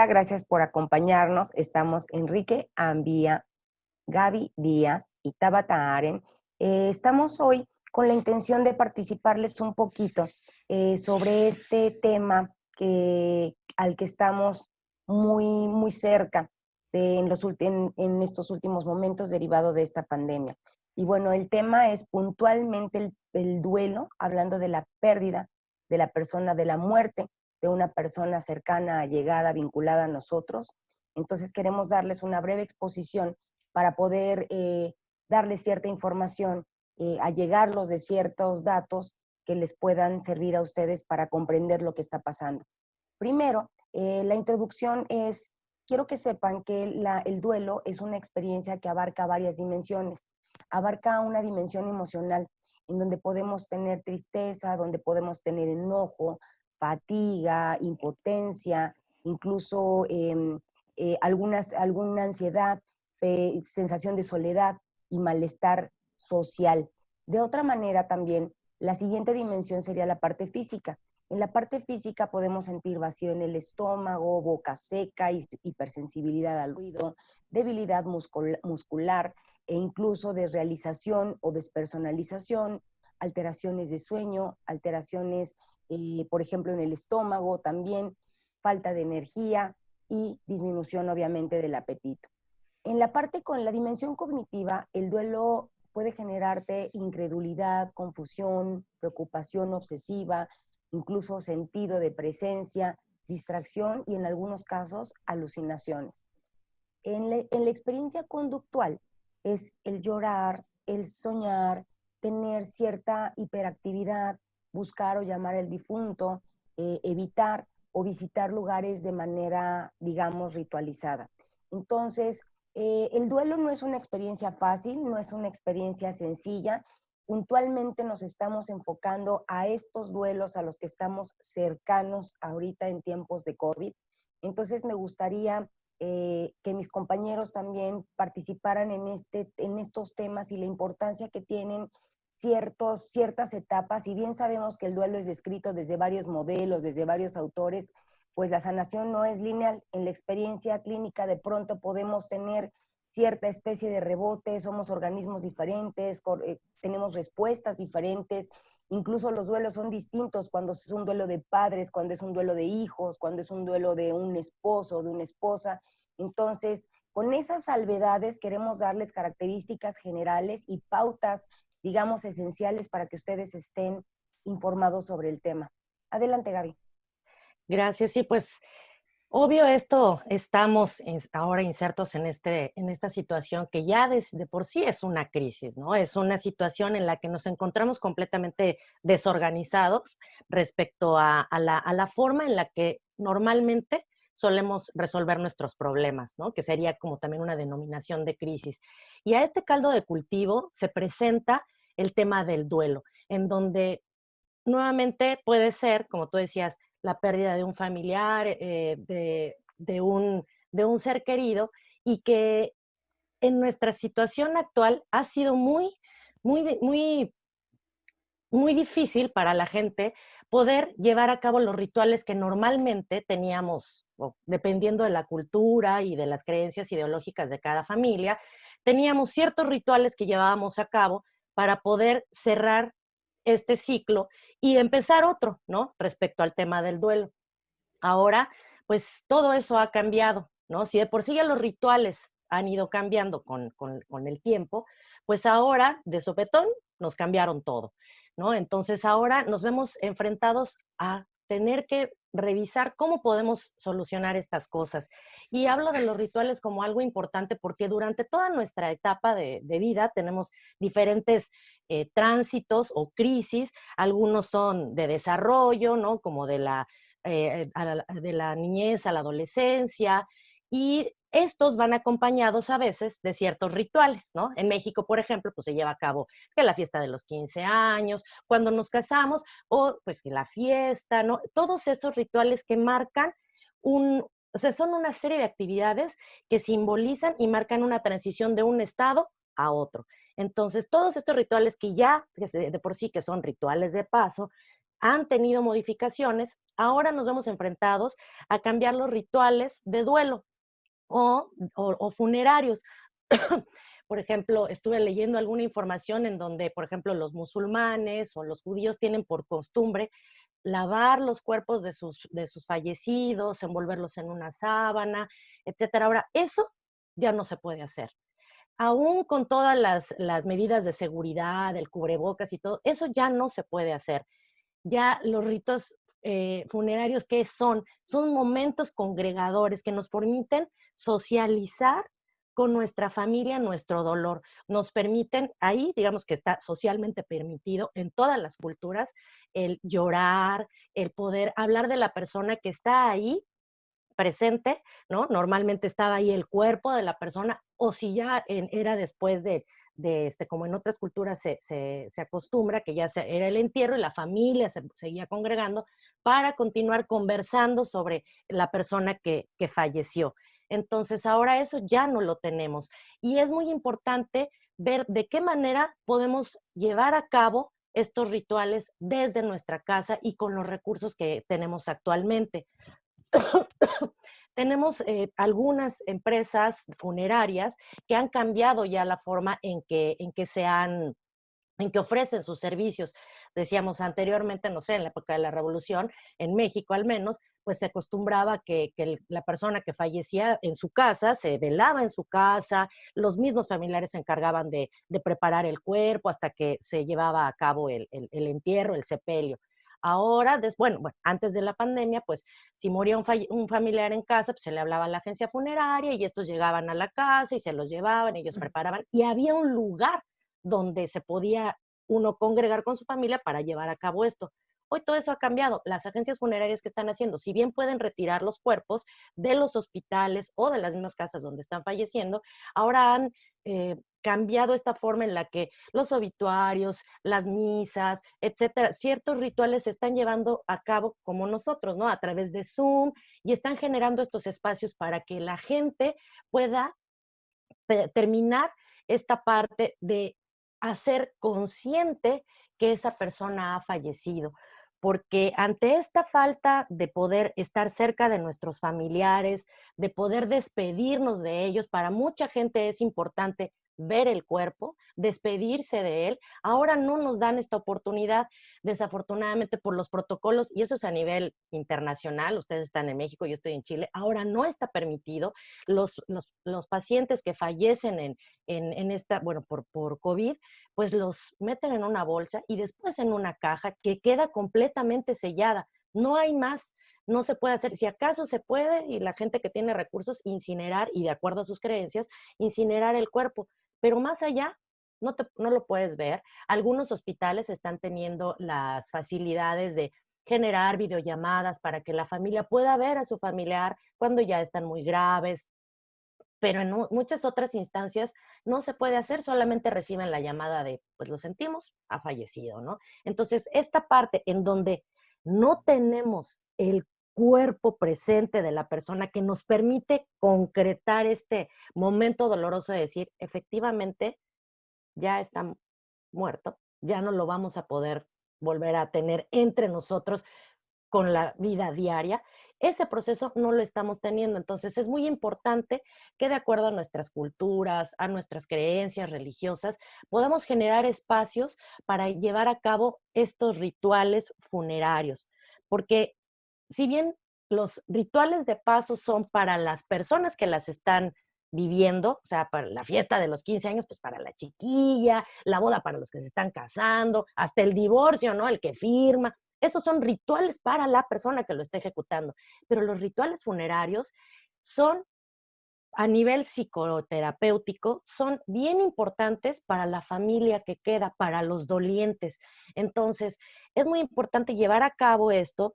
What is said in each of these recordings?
Hola, gracias por acompañarnos. Estamos Enrique Ambía, Gaby Díaz y Tabata Aren. Estamos hoy con la intención de participarles un poquito sobre este tema al que estamos muy cerca en estos últimos momentos derivado de esta pandemia. Y bueno, el tema es puntualmente el duelo, hablando de la pérdida de la persona, de la muerte de una persona cercana, allegada, vinculada a nosotros. Entonces queremos darles una breve exposición para poder darles cierta información, allegarlos de ciertos datos que les puedan servir a ustedes para comprender lo que está pasando. Primero, la introducción es, quiero que sepan que el duelo es una experiencia que abarca varias dimensiones. Abarca una dimensión emocional, en donde podemos tener tristeza, donde podemos tener enojo, fatiga, impotencia, incluso alguna ansiedad, sensación de soledad y malestar social. De otra manera también, la siguiente dimensión sería la parte física. En la parte física podemos sentir vacío en el estómago, boca seca, hipersensibilidad al ruido, debilidad muscular e incluso desrealización o despersonalización, alteraciones de sueño, alteraciones, por ejemplo, en el estómago también, falta de energía y disminución obviamente del apetito. En la parte con la dimensión cognitiva, el duelo puede generarte incredulidad, confusión, preocupación obsesiva, incluso sentido de presencia, distracción y en algunos casos alucinaciones. En la experiencia conductual es el llorar, el soñar, tener cierta hiperactividad, buscar o llamar al difunto, evitar o visitar lugares de manera, digamos, ritualizada. Entonces, el duelo no es una experiencia fácil, no es una experiencia sencilla. Puntualmente nos estamos enfocando a estos duelos a los que estamos cercanos ahorita en tiempos de COVID. Entonces, me gustaría que mis compañeros también participaran en estos temas y la importancia que tienen ciertas etapas. Si bien sabemos que el duelo es descrito desde varios modelos, desde varios autores, pues la sanación no es lineal. En la experiencia clínica de pronto podemos tener cierta especie de rebote, somos organismos diferentes, tenemos respuestas diferentes, incluso los duelos son distintos cuando es un duelo de padres, cuando es un duelo de hijos, cuando es un duelo de un esposo o de una esposa. Entonces, con esas salvedades queremos darles características generales y pautas, digamos, esenciales para que ustedes estén informados sobre el tema. Adelante, Gaby. Gracias. Sí, pues obvio esto, estamos ahora insertos en esta situación que ya de por sí es una crisis, ¿no? Es una situación en la que nos encontramos completamente desorganizados respecto a la forma en la que normalmente solemos resolver nuestros problemas, ¿no? Que sería como también una denominación de crisis. Y a este caldo de cultivo se presenta el tema del duelo, en donde nuevamente puede ser, como tú decías, la pérdida de un familiar, de un ser querido, y que en nuestra situación actual ha sido muy, muy difícil para la gente poder llevar a cabo los rituales que normalmente teníamos, dependiendo de la cultura y de las creencias ideológicas de cada familia, teníamos ciertos rituales que llevábamos a cabo para poder cerrar este ciclo y empezar otro, ¿no? Respecto al tema del duelo. Ahora, pues todo eso ha cambiado, ¿no? Si de por sí ya los rituales han ido cambiando con el tiempo, pues ahora de sopetón nos cambiaron todo, ¿no? Entonces ahora nos vemos enfrentados a tener que revisar cómo podemos solucionar estas cosas. Y hablo de los rituales como algo importante porque durante toda nuestra etapa de vida tenemos diferentes tránsitos o crisis. Algunos son de desarrollo, ¿no? Como de la niñez a la adolescencia, y estos van acompañados a veces de ciertos rituales, ¿no? En México, por ejemplo, pues se lleva a cabo que la fiesta de los 15 años, cuando nos casamos, o pues que la fiesta, ¿no? Todos esos rituales que marcan o sea, son una serie de actividades que simbolizan y marcan una transición de un estado a otro. Entonces, todos estos rituales que ya de por sí que son rituales de paso, han tenido modificaciones, ahora nos vemos enfrentados a cambiar los rituales de duelo o funerarios. Por ejemplo, estuve leyendo alguna información en donde, por ejemplo, los musulmanes o los judíos tienen por costumbre lavar los cuerpos de sus fallecidos, envolverlos en una sábana, etcétera. Ahora, eso ya no se puede hacer. Aún con todas las medidas de seguridad, el cubrebocas y todo, eso ya no se puede hacer. Ya los ritos funerarios, ¿qué son? Son momentos congregadores que nos permiten socializar con nuestra familia nuestro dolor. Nos permiten, ahí digamos que está socialmente permitido en todas las culturas, el llorar, el poder hablar de la persona que está ahí presente, ¿no? Normalmente estaba ahí el cuerpo de la persona, o si ya era después como en otras culturas se acostumbra, que ya era el entierro y la familia se seguía congregando para continuar conversando sobre la persona que falleció. Entonces, ahora eso ya no lo tenemos. Y es muy importante ver de qué manera podemos llevar a cabo estos rituales desde nuestra casa y con los recursos que tenemos actualmente. Tenemos algunas empresas funerarias que han cambiado ya la forma en que ofrecen sus servicios. Decíamos anteriormente, no sé, en la época de la Revolución, en México al menos, pues se acostumbraba que la persona que fallecía en su casa, se velaba en su casa, los mismos familiares se encargaban de preparar el cuerpo hasta que se llevaba a cabo el entierro, el sepelio. Ahora, bueno, antes de la pandemia, pues si moría un familiar en casa, pues se le hablaba a la agencia funeraria y estos llegaban a la casa y se los llevaban, ellos preparaban y había un lugar donde se podía uno congregar con su familia para llevar a cabo esto. Hoy todo eso ha cambiado. Las agencias funerarias que están haciendo, si bien pueden retirar los cuerpos de los hospitales o de las mismas casas donde están falleciendo, ahora han cambiado esta forma en la que los obituarios, las misas, etcétera, ciertos rituales se están llevando a cabo como nosotros, ¿no? A través de Zoom y están generando estos espacios para que la gente pueda terminar esta parte de hacer consciente que esa persona ha fallecido. Porque ante esta falta de poder estar cerca de nuestros familiares, de poder despedirnos de ellos, para mucha gente es importante ver el cuerpo, despedirse de él. Ahora no nos dan esta oportunidad, desafortunadamente por los protocolos, y eso es a nivel internacional, ustedes están en México, yo estoy en Chile, ahora no está permitido. Los pacientes que fallecen en esta, bueno, por COVID, pues los meten en una bolsa y después en una caja que queda completamente sellada. No hay más, no se puede hacer. Si acaso se puede, y la gente que tiene recursos, incinerar, y de acuerdo a sus creencias, incinerar el cuerpo. Pero más allá, no lo puedes ver. Algunos hospitales están teniendo las facilidades de generar videollamadas para que la familia pueda ver a su familiar cuando ya están muy graves, pero en muchas otras instancias no se puede hacer, solamente reciben la llamada de, pues lo sentimos, ha fallecido, ¿no? Entonces, esta parte en donde no tenemos el cuerpo presente de la persona que nos permite concretar este momento doloroso de decir, efectivamente, ya está muerto, ya no lo vamos a poder volver a tener entre nosotros con la vida diaria, ese proceso no lo estamos teniendo. Entonces es muy importante que de acuerdo a nuestras culturas, a nuestras creencias religiosas, podamos generar espacios para llevar a cabo estos rituales funerarios. Porque si bien los rituales de paso son para las personas que las están viviendo, o sea, para la fiesta de los 15 años, pues para la chiquilla, la boda para los que se están casando, hasta el divorcio, ¿no? El que firma. Esos son rituales para la persona que lo está ejecutando. Pero los rituales funerarios son, a nivel psicoterapéutico, son bien importantes para la familia que queda, para los dolientes. Entonces, es muy importante llevar a cabo esto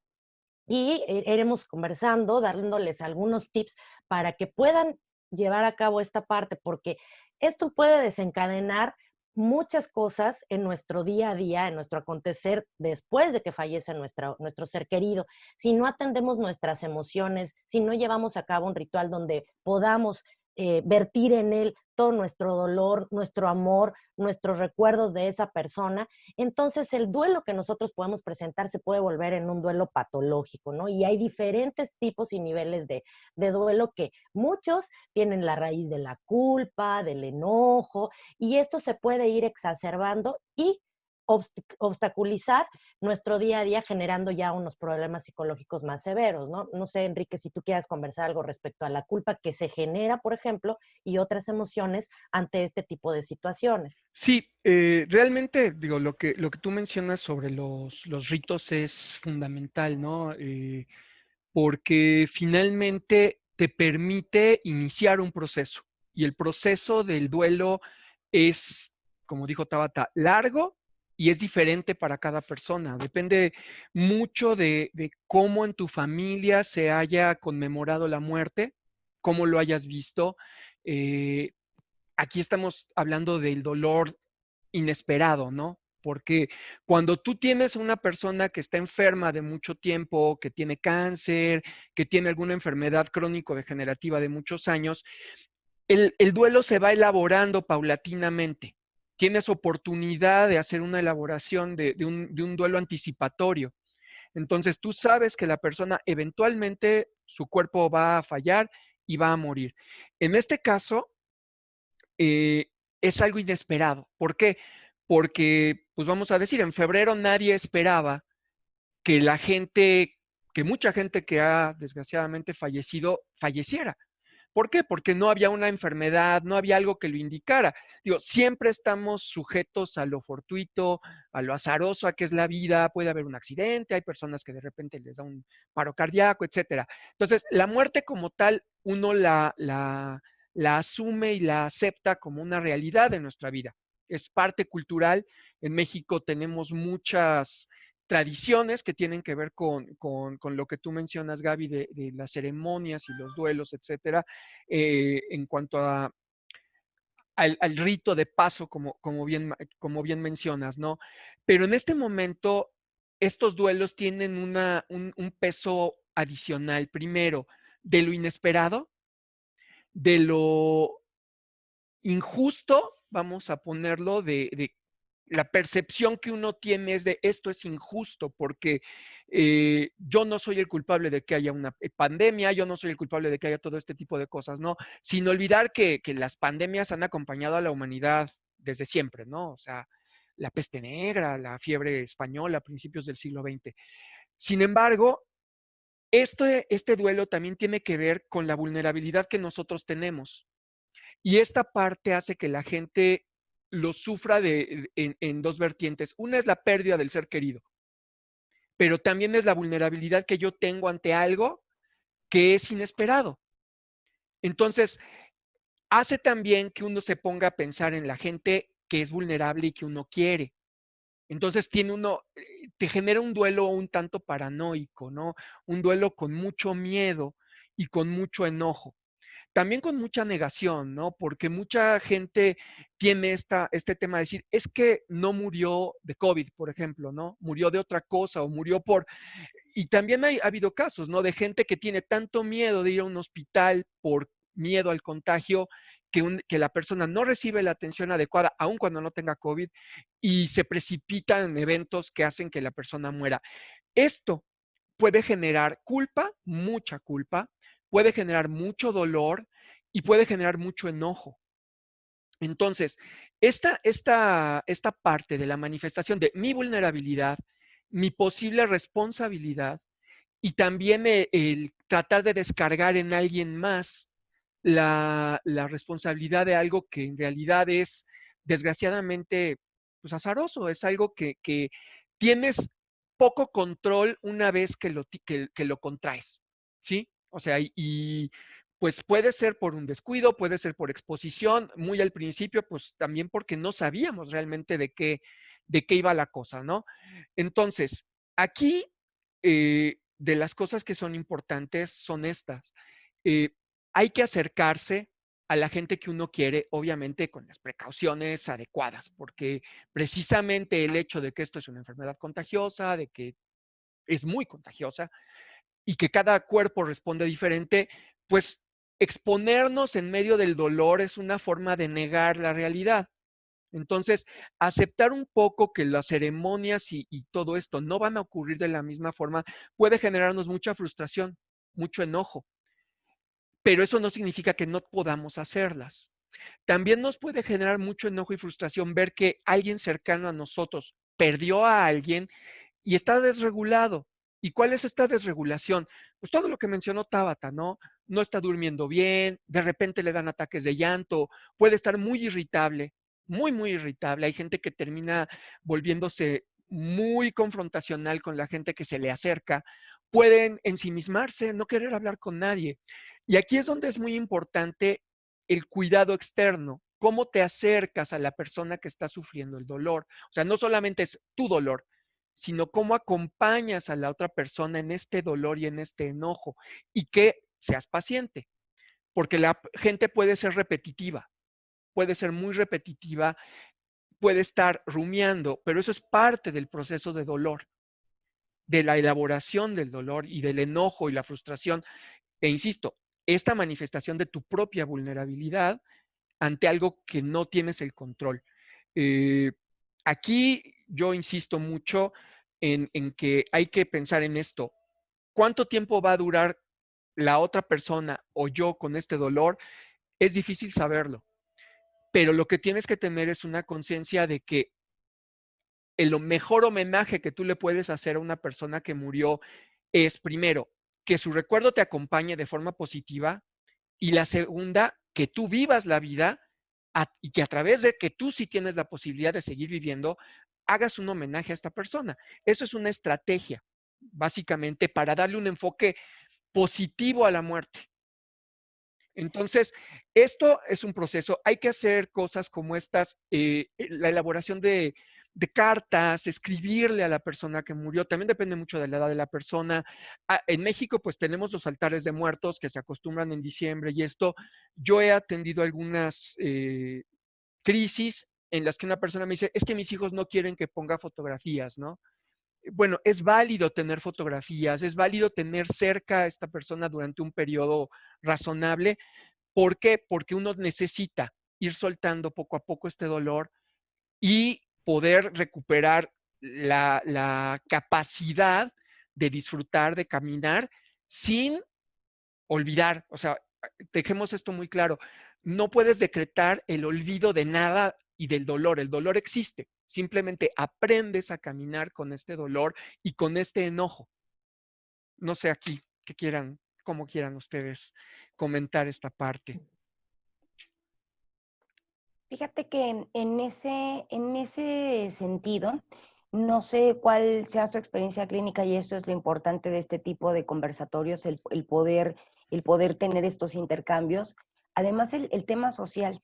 y iremos conversando, dándoles algunos tips para que puedan llevar a cabo esta parte, porque esto puede desencadenar muchas cosas en nuestro día a día, en nuestro acontecer después de que fallece nuestro ser querido. Si no atendemos nuestras emociones, si no llevamos a cabo un ritual donde podamos vertir en él afecto, nuestro dolor, nuestro amor, nuestros recuerdos de esa persona, entonces el duelo que nosotros podemos presentar se puede volver en un duelo patológico, ¿no? Y hay diferentes tipos y niveles de duelo que muchos tienen la raíz de la culpa, del enojo, y esto se puede ir exacerbando y obstaculizar nuestro día a día generando ya unos problemas psicológicos más severos, ¿no? No sé, Enrique, si tú quieras conversar algo respecto a la culpa que se genera, por ejemplo, y otras emociones ante este tipo de situaciones. Sí, realmente, digo, lo que tú mencionas sobre los ritos es fundamental, ¿no? Porque finalmente te permite iniciar un proceso. Y el proceso del duelo es, como dijo Tabata, largo y es diferente para cada persona. Depende mucho de cómo en tu familia se haya conmemorado la muerte, cómo lo hayas visto. Eh, Aquí estamos hablando del dolor inesperado, ¿no? Porque cuando tú tienes una persona que está enferma de mucho tiempo, que tiene cáncer, que tiene alguna enfermedad crónico-degenerativa de muchos años, el duelo se va elaborando paulatinamente. Tienes oportunidad de hacer una elaboración de un duelo anticipatorio. Entonces tú sabes que la persona eventualmente su cuerpo va a fallar y va a morir. En este caso, es algo inesperado. ¿Por qué? Porque, pues vamos a decir, en febrero nadie esperaba que la gente, que mucha gente que ha desgraciadamente fallecido, falleciera. ¿Por qué? Porque no había una enfermedad, no había algo que lo indicara. Digo, siempre estamos sujetos a lo fortuito, a lo azaroso, a que es la vida, puede haber un accidente, hay personas que de repente les da un paro cardíaco, etcétera. Entonces, la muerte como tal, uno la asume y la acepta como una realidad de nuestra vida. Es parte cultural. En México tenemos muchas tradiciones que tienen que ver con lo que tú mencionas, Gaby, de las ceremonias y los duelos, etcétera, en cuanto al rito de paso, como bien mencionas, ¿no? Pero en este momento, estos duelos tienen un peso adicional, primero, de lo inesperado, de lo injusto, vamos a ponerlo, de la percepción que uno tiene es de esto es injusto porque yo no soy el culpable de que haya una pandemia, yo no soy el culpable de que haya todo este tipo de cosas, ¿no? Sin olvidar que las pandemias han acompañado a la humanidad desde siempre, ¿no? O sea, la peste negra, la fiebre española a principios del siglo XX. Sin embargo, este duelo también tiene que ver con la vulnerabilidad que nosotros tenemos. Y esta parte hace que la gente lo sufra en dos vertientes. Una es la pérdida del ser querido, pero también es la vulnerabilidad que yo tengo ante algo que es inesperado. Entonces, hace también que uno se ponga a pensar en la gente que es vulnerable y que uno quiere. Entonces te genera un duelo un tanto paranoico, ¿no? Un duelo con mucho miedo y con mucho enojo. También con mucha negación, ¿no? Porque mucha gente tiene este tema de decir, es que no murió de COVID, por ejemplo, ¿no? Murió de otra cosa o murió por... Y también ha habido casos, ¿no? De gente que tiene tanto miedo de ir a un hospital por miedo al contagio, que la persona no recibe la atención adecuada, aun cuando no tenga COVID, y se precipitan en eventos que hacen que la persona muera. Esto puede generar culpa, mucha culpa, puede generar mucho dolor y puede generar mucho enojo. Entonces, esta parte de la manifestación de mi vulnerabilidad, mi posible responsabilidad y también el tratar de descargar en alguien más la responsabilidad de algo que en realidad es, desgraciadamente, pues azaroso, es algo que tienes poco control una vez que lo contraes, ¿sí? O sea, pues puede ser por un descuido, puede ser por exposición, muy al principio, pues también porque no sabíamos realmente de qué iba la cosa, ¿no? Entonces, aquí, de las cosas que son importantes son estas. Eh, Hay que acercarse a la gente que uno quiere, obviamente con las precauciones adecuadas, porque precisamente el hecho de que esto es una enfermedad contagiosa, de que es muy contagiosa y que cada cuerpo responde diferente, pues exponernos en medio del dolor es una forma de negar la realidad. Entonces, aceptar un poco que las ceremonias y todo esto no van a ocurrir de la misma forma puede generarnos mucha frustración, mucho enojo, pero eso no significa que no podamos hacerlas. También nos puede generar mucho enojo y frustración ver que alguien cercano a nosotros perdió a alguien y está desregulado. ¿Y cuál es esta desregulación? Pues todo lo que mencionó Tabata, ¿no? No está durmiendo bien, de repente le dan ataques de llanto, puede estar muy irritable, muy, muy irritable. Hay gente que termina volviéndose muy confrontacional con la gente que se le acerca, pueden ensimismarse, no querer hablar con nadie. Y aquí es donde es muy importante el cuidado externo, cómo te acercas a la persona que está sufriendo el dolor. O sea, no solamente es tu dolor, sino cómo acompañas a la otra persona en este dolor y en este enojo, y que seas paciente, porque la gente puede ser repetitiva, puede ser muy repetitiva, puede estar rumiando, pero eso es parte del proceso de dolor, de la elaboración del dolor y del enojo y la frustración. E insisto, esta manifestación de tu propia vulnerabilidad ante algo que no tienes el control. Eh, Aquí yo insisto mucho en que hay que pensar en esto. ¿Cuánto tiempo va a durar la otra persona o yo con este dolor? Es difícil saberlo, pero lo que tienes que tener es una conciencia de que el mejor homenaje que tú le puedes hacer a una persona que murió es, primero, que su recuerdo te acompañe de forma positiva, y la segunda, que tú vivas la vida y que a través de que tú sí tienes la posibilidad de seguir viviendo, hagas un homenaje a esta persona. Eso es una estrategia, básicamente, para darle un enfoque positivo a la muerte. Entonces, esto es un proceso. Hay que hacer cosas como estas, la elaboración de cartas, escribirle a la persona que murió. También depende mucho de la edad de la persona. En México, pues tenemos los altares de muertos que se acostumbran en diciembre y esto. Yo he atendido algunas crisis en las que una persona me dice, es que mis hijos no quieren que ponga fotografías, ¿no? Bueno, es válido tener fotografías, es válido tener cerca a esta persona durante un periodo razonable. ¿Por qué? Porque uno necesita ir soltando poco a poco este dolor y poder recuperar la capacidad de disfrutar, de caminar sin olvidar. O sea, dejemos esto muy claro. No puedes decretar el olvido de nada y del dolor. El dolor existe. Simplemente aprendes a caminar con este dolor y con este enojo. No sé aquí que quieran, cómo quieran ustedes comentar esta parte. Fíjate que en ese sentido, no sé cuál sea su experiencia clínica y esto es lo importante de este tipo de conversatorios, el poder tener estos intercambios. Además, el tema social,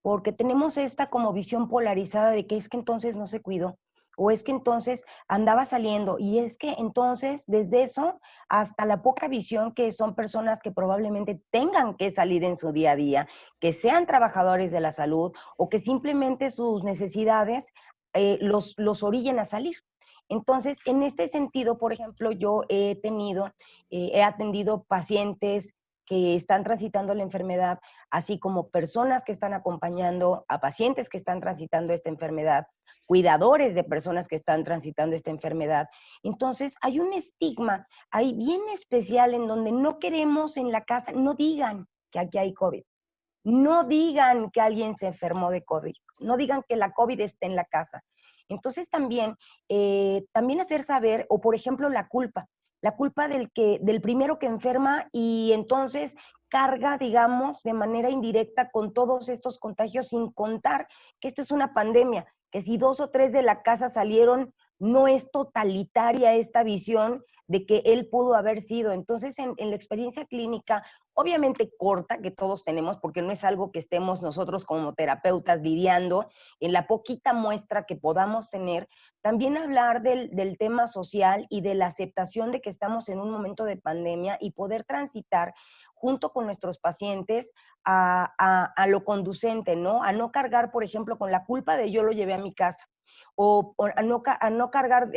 porque tenemos esta como visión polarizada de que es que entonces no se cuidó, o es que entonces andaba saliendo, y es que entonces desde eso hasta la poca visión que son personas que probablemente tengan que salir en su día a día, que sean trabajadores de la salud o que simplemente sus necesidades los orillen a salir. Entonces, en este sentido, por ejemplo, yo he atendido pacientes que están transitando la enfermedad, así como personas que están acompañando a pacientes que están transitando esta enfermedad, cuidadores de personas que están transitando esta enfermedad. Entonces, hay un estigma ahí bien especial en donde no queremos en la casa, no digan que aquí hay COVID, no digan que alguien se enfermó de COVID, no digan que la COVID está en la casa. Entonces también hacer saber, o por ejemplo la culpa del primero que enferma y entonces carga, digamos, de manera indirecta con todos estos contagios, sin contar que esto es una pandemia, que si 2 o 3 de la casa salieron, no es totalitaria esta visión de que él pudo haber sido. Entonces, en la experiencia clínica, obviamente corta, que todos tenemos, porque no es algo que estemos nosotros como terapeutas lidiando, en la poquita muestra que podamos tener, también hablar del tema social y de la aceptación de que estamos en un momento de pandemia y poder transitar junto con nuestros pacientes a lo conducente, ¿no? A no cargar, por ejemplo, con la culpa de yo lo llevé a mi casa. o a no cargar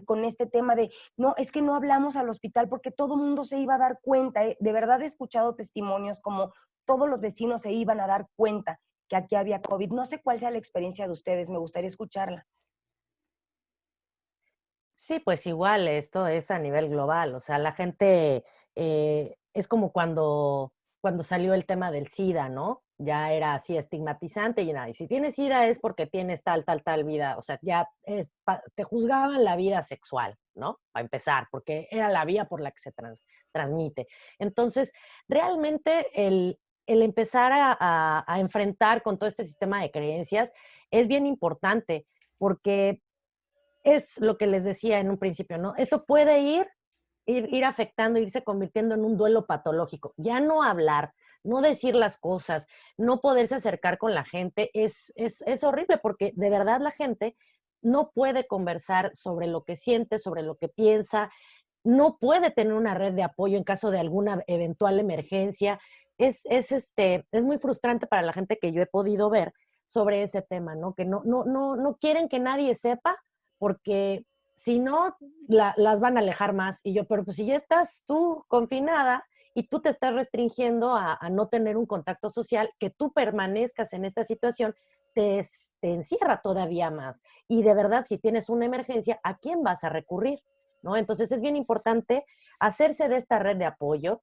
con este tema de, no, es que no hablamos al hospital porque todo el mundo se iba a dar cuenta. De verdad he escuchado testimonios como todos los vecinos se iban a dar cuenta que aquí había COVID. No sé cuál sea la experiencia de ustedes, me gustaría escucharla. Sí, pues igual, esto es a nivel global, o sea, la gente, es como cuando salió el tema del SIDA, ¿no? Ya era así estigmatizante y nada, y si tienes SIDA es porque tienes tal vida, o sea, ya te juzgaban la vida sexual, ¿no? Para empezar, porque era la vía por la que se transmite. Entonces, realmente el empezar a enfrentar con todo este sistema de creencias es bien importante, porque es lo que les decía en un principio, ¿no? Esto puede ir afectando, irse convirtiendo en un duelo patológico. Ya no hablar, no decir las cosas, no poderse acercar con la gente, es horrible porque de verdad la gente no puede conversar sobre lo que siente, sobre lo que piensa, no puede tener una red de apoyo en caso de alguna eventual emergencia. Es muy frustrante para la gente que yo he podido ver sobre ese tema, ¿no? Que no quieren que nadie sepa porque si no, las van a alejar más. Y yo, pero pues si ya estás tú confinada y tú te estás restringiendo a no tener un contacto social, que tú permanezcas en esta situación, te encierra todavía más. Y de verdad, si tienes una emergencia, ¿a quién vas a recurrir? ¿No? Entonces es bien importante hacerse de esta red de apoyo,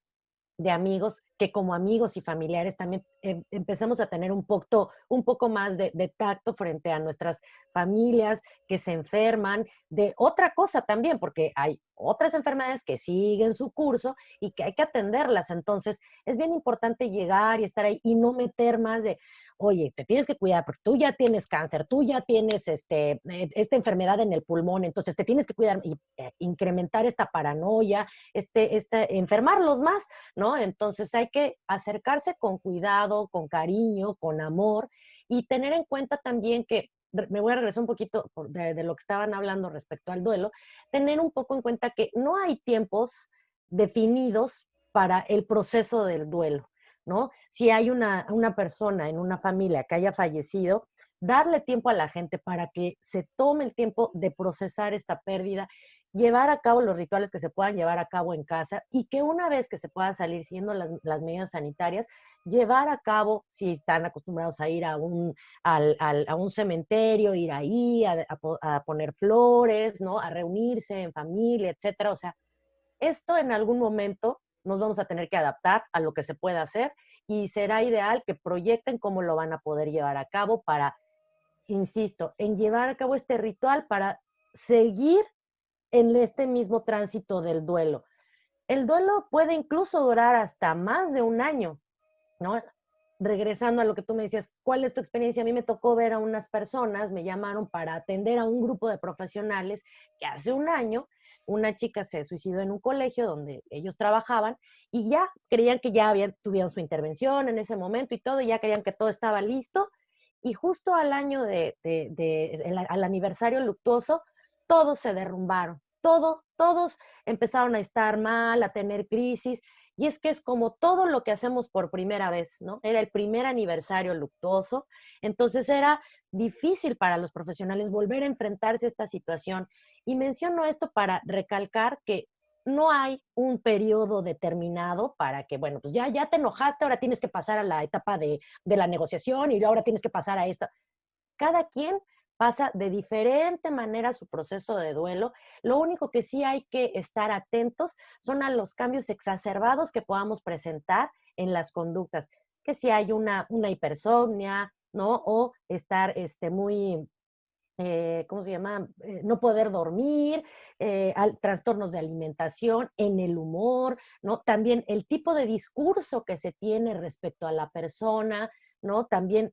de amigos, que como amigos y familiares también empecemos a tener un poco más de tacto frente a nuestras familias que se enferman, de otra cosa también, porque hay otras enfermedades que siguen su curso y que hay que atenderlas. Entonces, es bien importante llegar y estar ahí y no meter más de, oye, te tienes que cuidar porque tú ya tienes cáncer, tú ya tienes esta enfermedad en el pulmón, entonces te tienes que cuidar y incrementar esta paranoia, enfermarlos más, ¿no? Entonces hay que acercarse con cuidado, con cariño, con amor y tener en cuenta también que, me voy a regresar un poquito de lo que estaban hablando respecto al duelo, tener un poco en cuenta que no hay tiempos definidos para el proceso del duelo, ¿no? Si hay una persona en una familia que haya fallecido, darle tiempo a la gente para que se tome el tiempo de procesar esta pérdida, llevar a cabo los rituales que se puedan llevar a cabo en casa y que una vez que se pueda salir siguiendo las medidas sanitarias, llevar a cabo, si están acostumbrados a ir a un cementerio, ir ahí a poner flores, ¿no? A reunirse en familia, etcétera. O sea, esto en algún momento nos vamos a tener que adaptar a lo que se pueda hacer y será ideal que proyecten cómo lo van a poder llevar a cabo para, insisto, en llevar a cabo este ritual para seguir en este mismo tránsito del duelo. El duelo puede incluso durar hasta más de un año, ¿no? Regresando a lo que tú me decías, ¿cuál es tu experiencia? A mí me tocó ver a unas personas, me llamaron para atender a un grupo de profesionales que hace un año una chica se suicidó en un colegio donde ellos trabajaban y ya creían que tuvieron su intervención en ese momento y todo, y ya creían que todo estaba listo. Y justo al año al aniversario luctuoso, todos se derrumbaron. Todos empezaron a estar mal, a tener crisis. Y es que es como todo lo que hacemos por primera vez, ¿no? Era el primer aniversario luctuoso, entonces era difícil para los profesionales volver a enfrentarse a esta situación. Y menciono esto para recalcar que no hay un periodo determinado para que, bueno, pues ya te enojaste, ahora tienes que pasar a la etapa de la negociación y ahora tienes que pasar a esta. Cada quien pasa de diferente manera su proceso de duelo. Lo único que sí hay que estar atentos son a los cambios exacerbados que podamos presentar en las conductas, que si hay una hipersomnia, ¿no? O estar muy ¿cómo se llama? No poder dormir, trastornos de alimentación, en el humor, ¿no? También el tipo de discurso que se tiene respecto a la persona, ¿no? También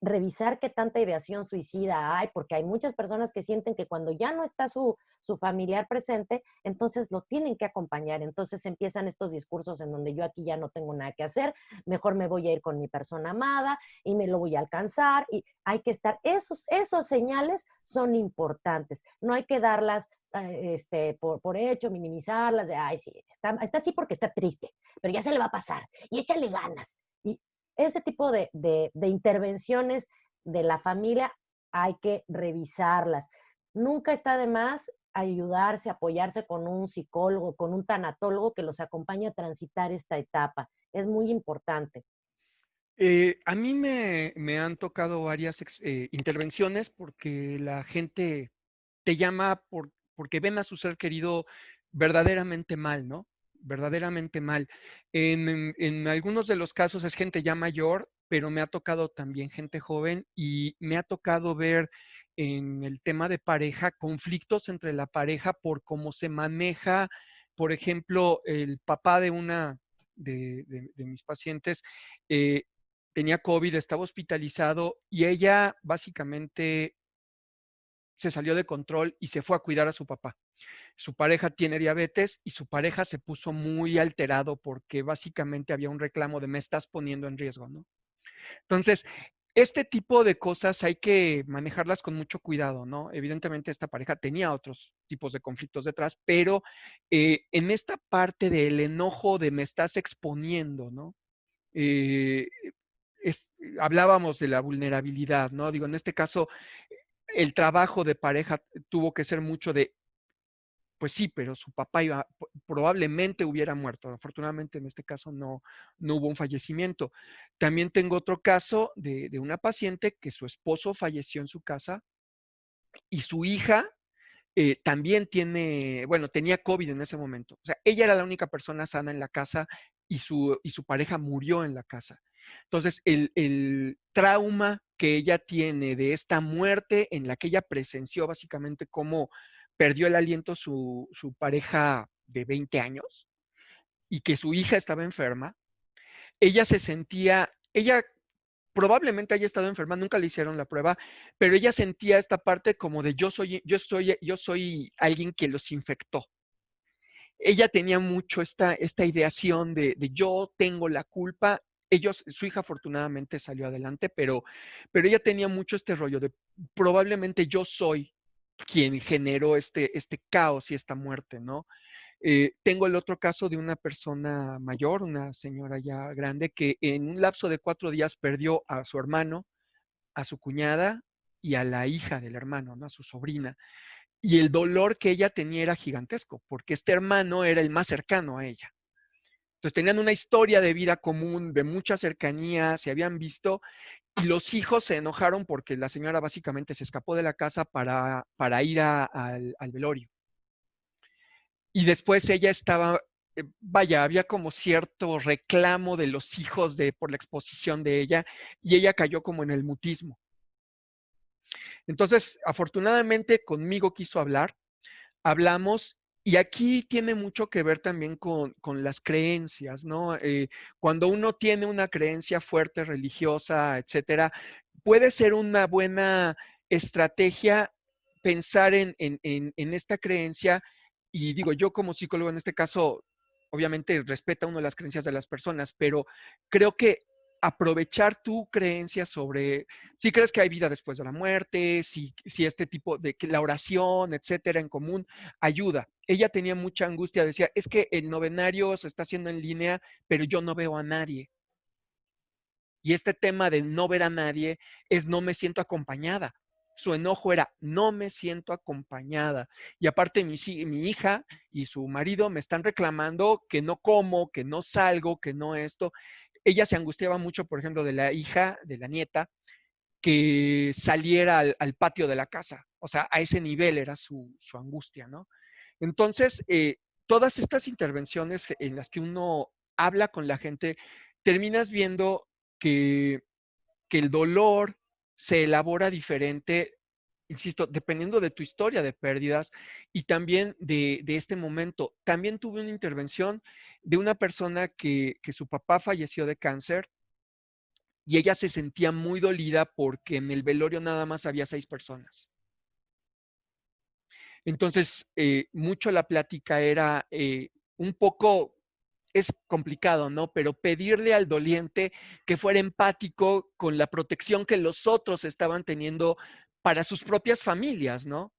revisar qué tanta ideación suicida hay, porque hay muchas personas que sienten que cuando ya no está su familiar presente, entonces lo tienen que acompañar. Entonces empiezan estos discursos en donde yo aquí ya no tengo nada que hacer, mejor me voy a ir con mi persona amada y me lo voy a alcanzar. Y hay que estar, esos señales son importantes. No hay que darlas por hecho, minimizarlas, de, ay, sí, está así porque está triste, pero ya se le va a pasar y échale ganas. Y ese tipo de intervenciones de la familia hay que revisarlas. Nunca está de más ayudarse, apoyarse con un psicólogo, con un tanatólogo que los acompañe a transitar esta etapa. Es muy importante. A mí me han tocado varias intervenciones porque la gente te llama porque ven a su ser querido verdaderamente mal, ¿no? Verdaderamente mal. En algunos de los casos es gente ya mayor, pero me ha tocado también gente joven y me ha tocado ver en el tema de pareja conflictos entre la pareja por cómo se maneja, por ejemplo, el papá de una de mis pacientes eh, tenía COVID, estaba hospitalizado y ella básicamente se salió de control y se fue a cuidar a su papá. Su pareja tiene diabetes y su pareja se puso muy alterado porque básicamente había un reclamo de me estás poniendo en riesgo, ¿no? Entonces, este tipo de cosas hay que manejarlas con mucho cuidado, ¿no? Evidentemente esta pareja tenía otros tipos de conflictos detrás, pero en esta parte del enojo de me estás exponiendo, ¿no? Eh, es, hablábamos de la vulnerabilidad, ¿no? Digo, en este caso, el trabajo de pareja tuvo que ser mucho de, pues sí, pero su papá probablemente hubiera muerto. Afortunadamente en este caso no hubo un fallecimiento. También tengo otro caso de una paciente que su esposo falleció en su casa y su hija también bueno, tenía COVID en ese momento. O sea, ella era la única persona sana en la casa y su pareja murió en la casa. Entonces, el trauma que ella tiene de esta muerte en la que ella presenció básicamente cómo perdió el aliento su pareja de 20 años y que su hija estaba enferma, ella se sentía, ella probablemente haya estado enferma, nunca le hicieron la prueba, pero ella sentía esta parte como de yo soy alguien que los infectó. Ella tenía mucho esta ideación de yo tengo la culpa. Su hija afortunadamente salió adelante, pero ella tenía mucho este rollo de probablemente yo soy quien generó este caos y esta muerte, ¿no? Tengo el otro caso de una persona mayor, una señora ya grande, que en un lapso de 4 días perdió a su hermano, a su cuñada y a la hija del hermano, ¿no? A su sobrina. Y el dolor que ella tenía era gigantesco, porque este hermano era el más cercano a ella. Entonces tenían una historia de vida común, de mucha cercanía, se habían visto, y los hijos se enojaron porque la señora básicamente se escapó de la casa para ir al velorio. Y después ella estaba, vaya, había como cierto reclamo de los hijos por la exposición de ella, y ella cayó como en el mutismo. Entonces, afortunadamente conmigo quiso hablar, hablamos, y aquí tiene mucho que ver también con las creencias, ¿no? Cuando uno tiene una creencia fuerte, religiosa, etcétera, puede ser una buena estrategia pensar en esta creencia. Y digo, yo como psicólogo en este caso, obviamente respeta uno las creencias de las personas, pero creo que aprovechar tu creencia sobre si crees que hay vida después de la muerte, si este tipo de que la oración, etcétera, en común, ayuda. Ella tenía mucha angustia, decía, es que el novenario se está haciendo en línea, pero yo no veo a nadie. Y este tema de no ver a nadie es no me siento acompañada. Su enojo era no me siento acompañada. Y aparte mi hija y su marido me están reclamando que no como, que no salgo, que no esto. Ella se angustiaba mucho, por ejemplo, de la hija, de la nieta, que saliera al patio de la casa. O sea, a ese nivel era su angustia, ¿no? Entonces, todas estas intervenciones en las que uno habla con la gente, terminas viendo que, que el dolor se elabora diferente, insisto, dependiendo de tu historia de pérdidas y también de este momento. También tuve una intervención de una persona que su papá falleció de cáncer y ella se sentía muy dolida porque en el velorio nada más había 6 personas. Entonces, mucho la plática era un poco, es complicado, ¿no? Pero pedirle al doliente que fuera empático con la protección que los otros estaban teniendo para sus propias familias, ¿no?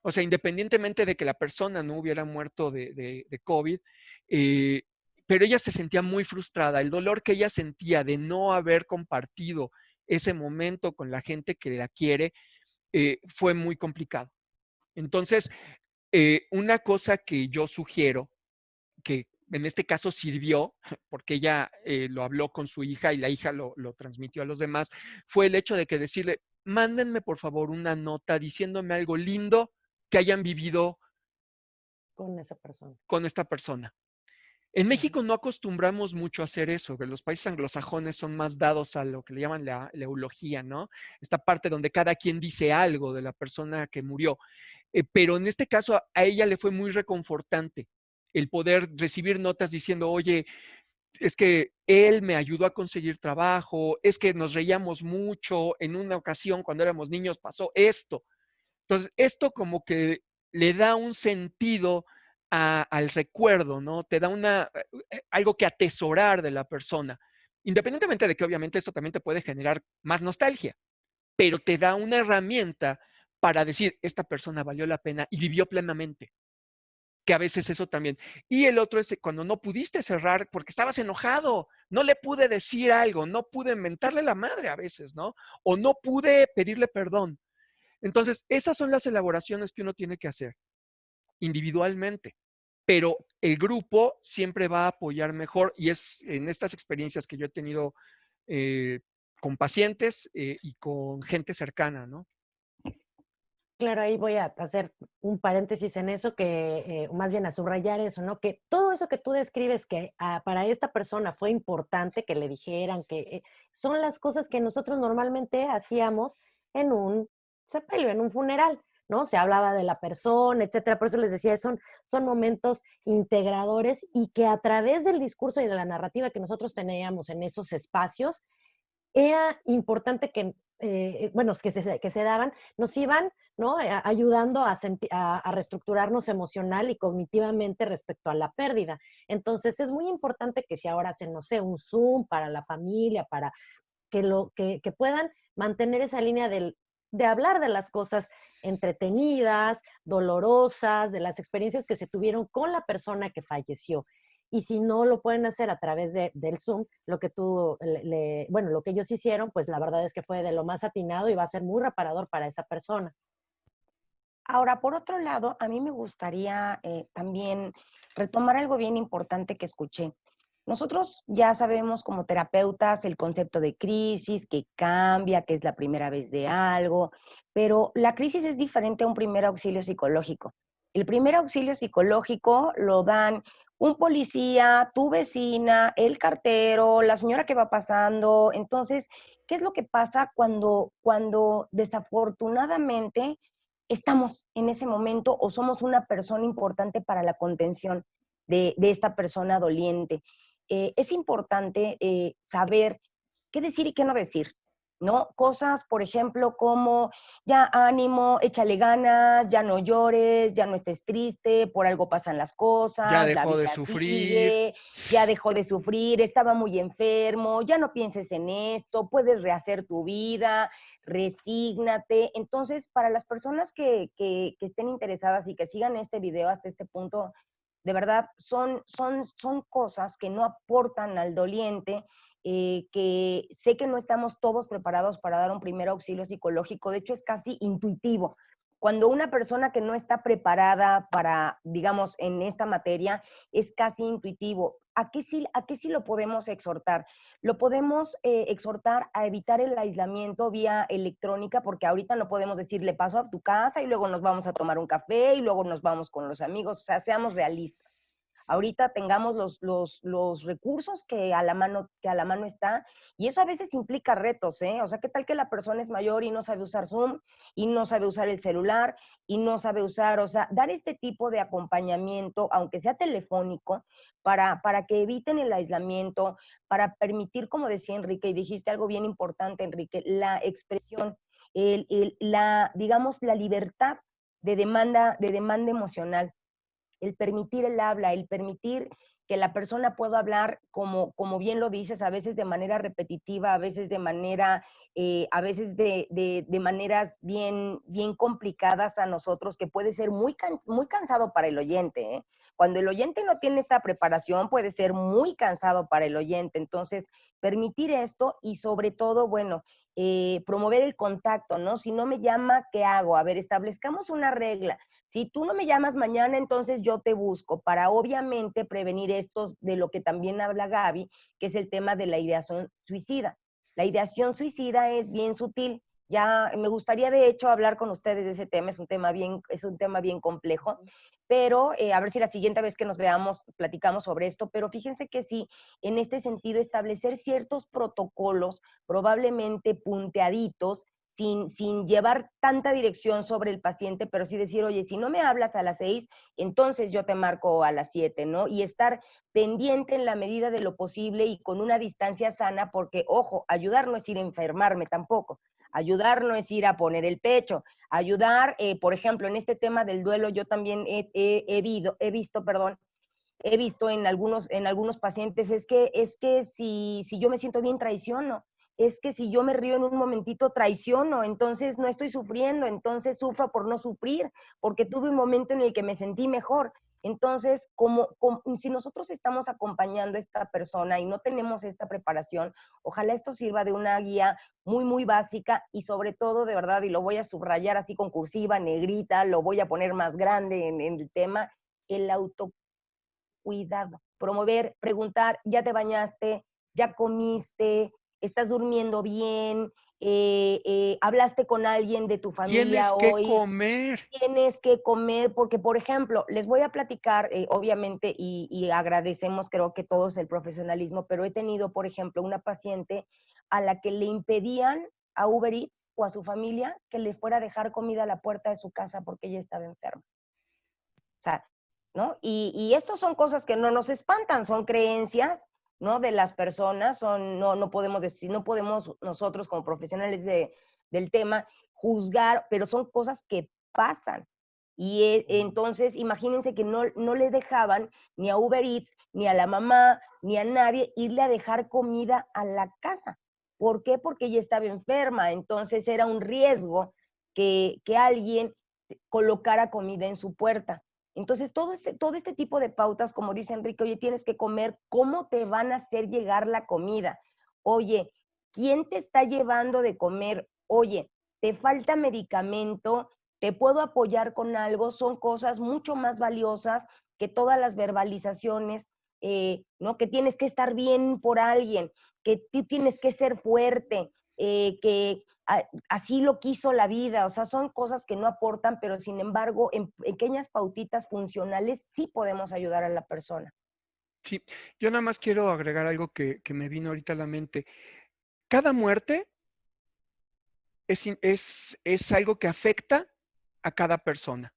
O sea, independientemente de que la persona no hubiera muerto de COVID, eh, pero ella se sentía muy frustrada. El dolor que ella sentía de no haber compartido ese momento con la gente que la quiere, fue muy complicado. Entonces, una cosa que yo sugiero, que en este caso sirvió, porque ella lo habló con su hija y la hija lo transmitió a los demás, fue el hecho de que decirle, mándenme por favor una nota diciéndome algo lindo que hayan vivido con esa persona. con esta persona. En México no acostumbramos mucho a hacer eso, que los países anglosajones son más dados a lo que le llaman la eulogía, ¿no? Esta parte donde cada quien dice algo de la persona que murió. Pero en este caso a ella le fue muy reconfortante el poder recibir notas diciendo, oye, es que él me ayudó a conseguir trabajo, es que nos reíamos mucho, en una ocasión cuando éramos niños pasó esto. Entonces, esto como que le da un sentido al recuerdo, ¿no? Te da algo que atesorar de la persona. Independientemente de que obviamente esto también te puede generar más nostalgia, pero te da una herramienta para decir, esta persona valió la pena y vivió plenamente, que a veces eso también. Y el otro es cuando no pudiste cerrar porque estabas enojado, no le pude decir algo, no pude mentarle la madre a veces, ¿no? O no pude pedirle perdón. Entonces, esas son las elaboraciones que uno tiene que hacer individualmente, pero el grupo siempre va a apoyar mejor y es en estas experiencias que yo he tenido eh, con pacientes y con gente cercana, ¿no? Claro, ahí voy a hacer un paréntesis en eso, que más bien a subrayar eso, ¿no? Que todo eso que tú describes que para esta persona fue importante que le dijeran, que son las cosas que nosotros normalmente hacíamos en un sepelio, en un funeral, ¿no? Se hablaba de la persona, etcétera. Por eso les decía, son momentos integradores y que a través del discurso y de la narrativa que nosotros teníamos en esos espacios, era importante que, bueno, que se daban, nos iban, ¿no? Ayudando a reestructurarnos emocional y cognitivamente respecto a la pérdida. Entonces, es muy importante que si ahora hacen, no sé, un Zoom para la familia, para que puedan mantener esa línea de hablar de las cosas entretenidas, dolorosas, de las experiencias que se tuvieron con la persona que falleció. Y si no lo pueden hacer a través del Zoom, lo que bueno, lo que ellos hicieron, pues la verdad es que fue de lo más atinado y va a ser muy reparador para esa persona. Ahora, por otro lado, a mí me gustaría también retomar algo bien importante que escuché. Nosotros ya sabemos como terapeutas el concepto de crisis, que cambia, que es la primera vez de algo, pero la crisis es diferente a un primer auxilio psicológico. El primer auxilio psicológico lo dan un policía, tu vecina, el cartero, la señora que va pasando. Entonces, ¿qué es lo que pasa cuando desafortunadamente estamos en ese momento o somos una persona importante para la contención de esta persona doliente? Es importante saber qué decir y qué no decir, ¿no? Cosas, por ejemplo, como ya ánimo, échale ganas, ya no llores, ya no estés triste, por algo pasan las Ya cosas, la dejó de vida sufrir. sigue, ya dejó de sufrir, estaba muy enfermo, ya no pienses en esto, puedes rehacer tu vida, resígnate. Entonces, para las personas que estén interesadas y que sigan este video hasta este punto, de verdad, son cosas que no aportan al doliente, que sé que no estamos todos preparados para dar un primer auxilio psicológico, de hecho es casi intuitivo. Cuando una persona que no está preparada para, digamos, en esta materia, es casi intuitivo. ¿A qué sí lo podemos exhortar? Lo podemos exhortar a evitar el aislamiento vía electrónica, porque ahorita no podemos decir, le paso a tu casa y luego nos vamos a tomar un café y luego nos vamos con los amigos. O sea, seamos realistas. Ahorita tengamos los recursos que a la mano está, y eso a veces implica retos, ¿eh? O sea, ¿qué tal que la persona es mayor y no sabe usar Zoom, y no sabe usar el celular, y no sabe usar, o sea, dar este tipo de acompañamiento, aunque sea telefónico, para que eviten el aislamiento, para permitir, como decía Enrique, y dijiste algo bien importante, Enrique, la expresión, digamos, la libertad de demanda emocional, el permitir el habla, el permitir que la persona pueda hablar, como bien lo dices, a veces de manera repetitiva, a veces de manera, a veces de maneras bien complicadas a nosotros, que puede ser muy cansado para el oyente, ¿eh? Cuando el oyente no tiene esta preparación, puede ser muy cansado para el oyente. Entonces, permitir esto y sobre todo, bueno, promover el contacto, ¿no? Si no me llama, ¿qué hago? A ver, establezcamos una regla. Si tú no me llamas mañana, entonces yo te busco para obviamente prevenir esto de lo que también habla Gaby, que es el tema de la ideación suicida. La ideación suicida es bien sutil. Ya me gustaría de hecho hablar con ustedes de ese tema, es un tema bien complejo, pero a ver si la siguiente vez que nos veamos platicamos sobre esto, pero fíjense que sí, en este sentido, establecer ciertos protocolos, probablemente punteaditos, sin llevar tanta dirección sobre el paciente, pero sí decir, oye, si no me hablas a las 6, entonces yo te marco a las 7, ¿no? Y estar pendiente en la medida de lo posible y con una distancia sana, porque, ojo, ayudar no es ir a enfermarme tampoco. Ayudar no es ir a poner el pecho. Ayudar, por ejemplo, en este tema del duelo, yo también he visto en algunos pacientes, es que si yo me siento bien, traiciono. Es que si yo me río en un momentito, traiciono, entonces no estoy sufriendo, entonces sufro por no sufrir, porque tuve un momento en el que me sentí mejor. Entonces, si nosotros estamos acompañando a esta persona y no tenemos esta preparación, ojalá esto sirva de una guía muy, muy básica y sobre todo, de verdad, y lo voy a subrayar así con cursiva, negrita, lo voy a poner más grande en el tema, el autocuidado. Promover, preguntar, ¿ya te bañaste? ¿Ya comiste? ¿Estás durmiendo bien? ¿Hablaste con alguien de tu Tienes familia que hoy? comer. Tienes que comer, porque por ejemplo, les voy a platicar, obviamente, y agradecemos creo que todos el profesionalismo, pero he tenido, por ejemplo, una paciente a la que le impedían a Uber Eats o a su familia que le fuera a dejar comida a la puerta de su casa porque ella estaba enferma. O sea, ¿no? Y estos son cosas que no nos espantan, son creencias, ¿no? De las personas, no podemos decir, no podemos nosotros como profesionales del tema juzgar, pero son cosas que pasan. Y entonces, imagínense que no le dejaban ni a Uber Eats, ni a la mamá, ni a nadie irle a dejar comida a la casa. ¿Por qué? Porque ella estaba enferma. Entonces era un riesgo que alguien colocara comida en su puerta. Entonces, todo este tipo de pautas, como dice Enrique, oye, tienes que comer, ¿cómo te van a hacer llegar la comida? Oye, ¿quién te está llevando de comer? Oye, ¿te falta medicamento? ¿Te puedo apoyar con algo? Son cosas mucho más valiosas que todas las verbalizaciones, ¿no? Que tienes que estar bien por alguien, que tú tienes que ser fuerte, que así lo quiso la vida, o sea, son cosas que no aportan, pero sin embargo, en pequeñas pautitas funcionales sí podemos ayudar a la persona. Sí, yo nada más quiero agregar algo que me vino ahorita a la mente. Cada muerte es algo que afecta a cada persona.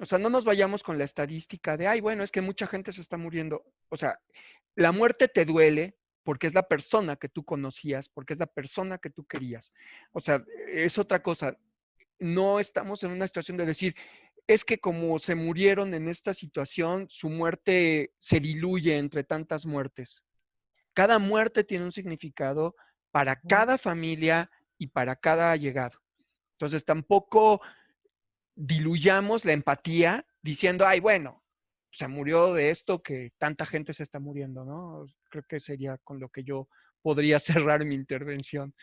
O sea, no nos vayamos con la estadística de, ay, bueno, es que mucha gente se está muriendo. O sea, la muerte te duele porque es la persona que tú conocías, porque es la persona que tú querías. O sea, es otra cosa. No estamos en una situación de decir, es que como se murieron en esta situación, su muerte se diluye entre tantas muertes. Cada muerte tiene un significado para cada familia y para cada allegado. Entonces, tampoco diluyamos la empatía diciendo, ay, bueno, se murió de esto que tanta gente se está muriendo, ¿no? Creo que sería con lo que yo podría cerrar mi intervención.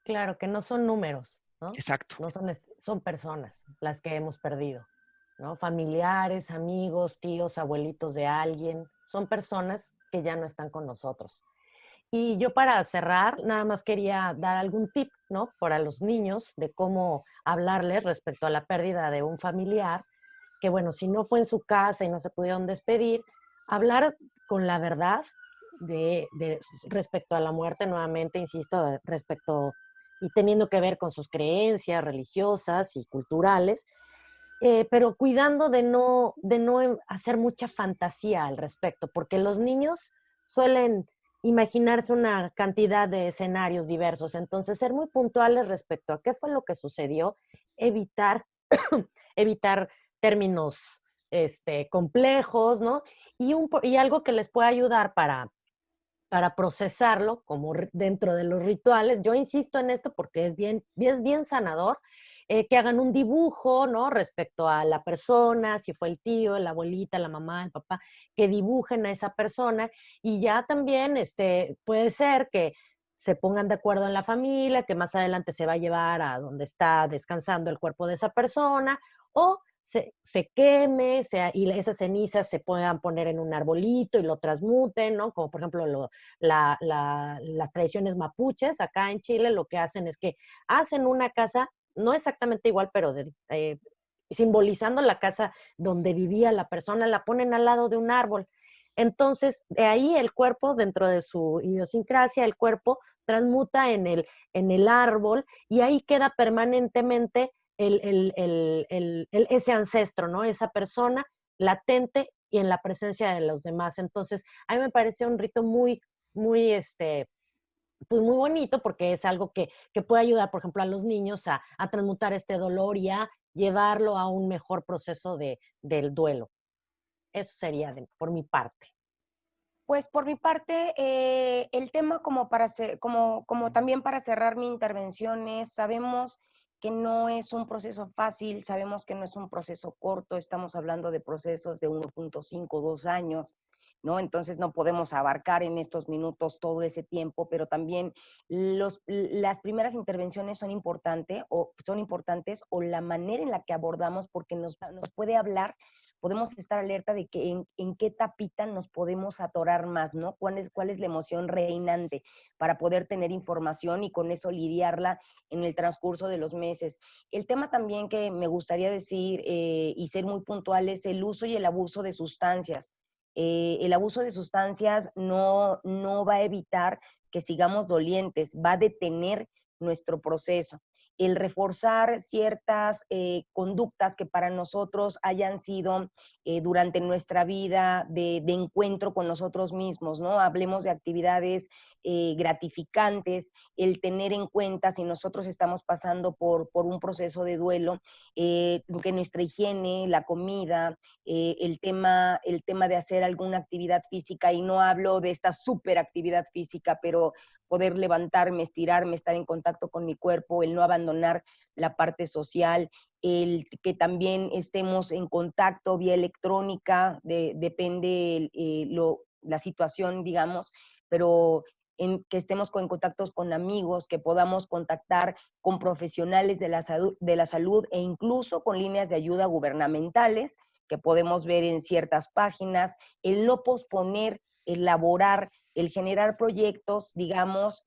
Claro, que no son números, ¿no? Exacto. No son, son personas las que hemos perdido, ¿no? Familiares, amigos, tíos, abuelitos de alguien, son personas que ya no están con nosotros. Y yo para cerrar, nada más quería dar algún tip, ¿no? Para los niños de cómo hablarles respecto a la pérdida de un familiar, que bueno, si no fue en su casa y no se pudieron despedir, hablar con la verdad respecto a la muerte, nuevamente, insisto, respecto y teniendo que ver con sus creencias religiosas y culturales, pero cuidando de no hacer mucha fantasía al respecto, porque los niños suelen imaginarse una cantidad de escenarios diversos, entonces ser muy puntuales respecto a qué fue lo que sucedió, evitar, evitar términos complejos, ¿no? Y algo que les pueda ayudar para procesarlo, como dentro de los rituales. Yo insisto en esto porque es bien sanador, que hagan un dibujo, ¿no? Respecto a la persona, si fue el tío, la abuelita, la mamá, el papá, que dibujen a esa persona y ya también puede ser que se pongan de acuerdo en la familia, que más adelante se va a llevar a donde está descansando el cuerpo de esa persona, o se queme y esas cenizas se puedan poner en un arbolito y lo transmuten, ¿no? Como por ejemplo las tradiciones mapuches acá en Chile lo que hacen es que hacen una casa, no exactamente igual, pero simbolizando la casa donde vivía la persona, la ponen al lado de un árbol. Entonces, de ahí el cuerpo, dentro de su idiosincrasia, el cuerpo transmuta en el árbol y ahí queda permanentemente ese ancestro, ¿no? Esa persona latente y en la presencia de los demás. Entonces, a mí me parece un rito muy, pues muy bonito porque es algo que puede ayudar, por ejemplo, a los niños a transmutar este dolor y a llevarlo a un mejor proceso del duelo. Eso sería por mi parte. Pues por mi parte, el tema como también para cerrar mi intervención es, sabemos que no es un proceso fácil, sabemos que no es un proceso corto, estamos hablando de procesos de 1.5, 2 años, ¿no? Entonces no podemos abarcar en estos minutos todo ese tiempo, pero también las primeras intervenciones son importantes o la manera en la que abordamos porque nos puede hablar, podemos estar alerta de que en qué tapita nos podemos atorar más, ¿no? ¿Cuál es la emoción reinante para poder tener información y con eso lidiarla en el transcurso de los meses? El tema también que me gustaría decir y ser muy puntual es el uso y el abuso de sustancias. El abuso de sustancias no va a evitar que sigamos dolientes, va a detener nuestro proceso. El reforzar ciertas conductas que para nosotros hayan sido durante nuestra vida de encuentro con nosotros mismos, ¿no? Hablemos de actividades gratificantes, el tener en cuenta si nosotros estamos pasando por un proceso de duelo, que nuestra higiene, la comida, el tema de hacer alguna actividad física, y no hablo de esta súper actividad física, pero poder levantarme, estirarme, estar en contacto con mi cuerpo, el no abandonar la parte social, el que también estemos en contacto vía electrónica, depende la situación, digamos, pero que estemos en contactos con amigos, que podamos contactar con profesionales de la salud e incluso con líneas de ayuda gubernamentales que podemos ver en ciertas páginas, el no elaborar, el generar proyectos, digamos,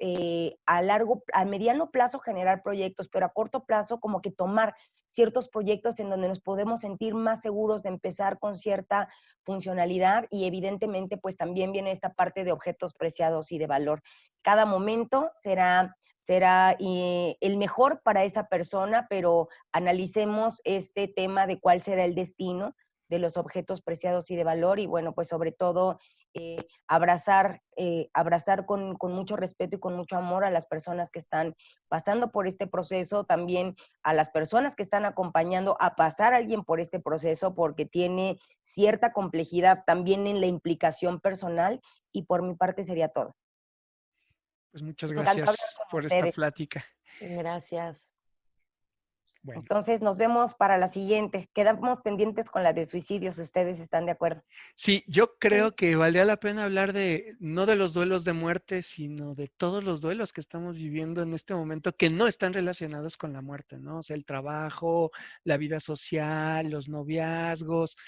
a mediano plazo generar proyectos, pero a corto plazo como que tomar ciertos proyectos en donde nos podemos sentir más seguros de empezar con cierta funcionalidad y evidentemente pues también viene esta parte de objetos preciados y de valor. Cada momento será el mejor para esa persona, pero analicemos este tema de cuál será el destino de los objetos preciados y de valor y bueno, pues sobre todo abrazar con mucho respeto y con mucho amor a las personas que están pasando por este proceso, también a las personas que están acompañando a pasar a alguien por este proceso porque tiene cierta complejidad también en la implicación personal y por mi parte sería todo. Pues muchas Me encantó hablar gracias con por esta ustedes. plática. Gracias. Bueno, Entonces nos vemos para la siguiente. Quedamos pendientes con la de suicidios, si ustedes están de acuerdo. sí, yo Sí. creo que valdría la pena hablar no de los duelos de muerte, sino de todos los duelos que estamos viviendo en este momento que no están relacionados con la muerte, ¿no? O sea, el trabajo, la vida social, los noviazgos,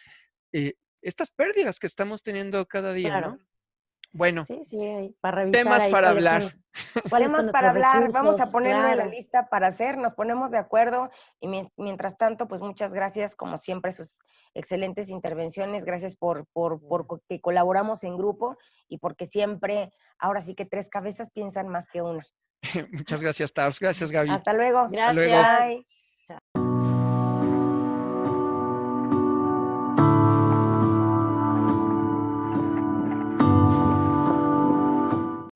estas pérdidas que estamos teniendo cada día, Claro. ¿no? Bueno, Sí, para revisar temas ahí para hablar. cuáles son Temas para nuestros hablar, vamos a recursos, ponerlo en la claro. lista para hacer, nos ponemos de acuerdo y mientras tanto, pues muchas gracias, como siempre, sus excelentes intervenciones, gracias por que colaboramos en grupo y porque siempre, ahora sí que 3 cabezas piensan más que una. Muchas gracias, Taos. Gracias, Gaby. Hasta luego. Hasta luego. Gracias. Bye.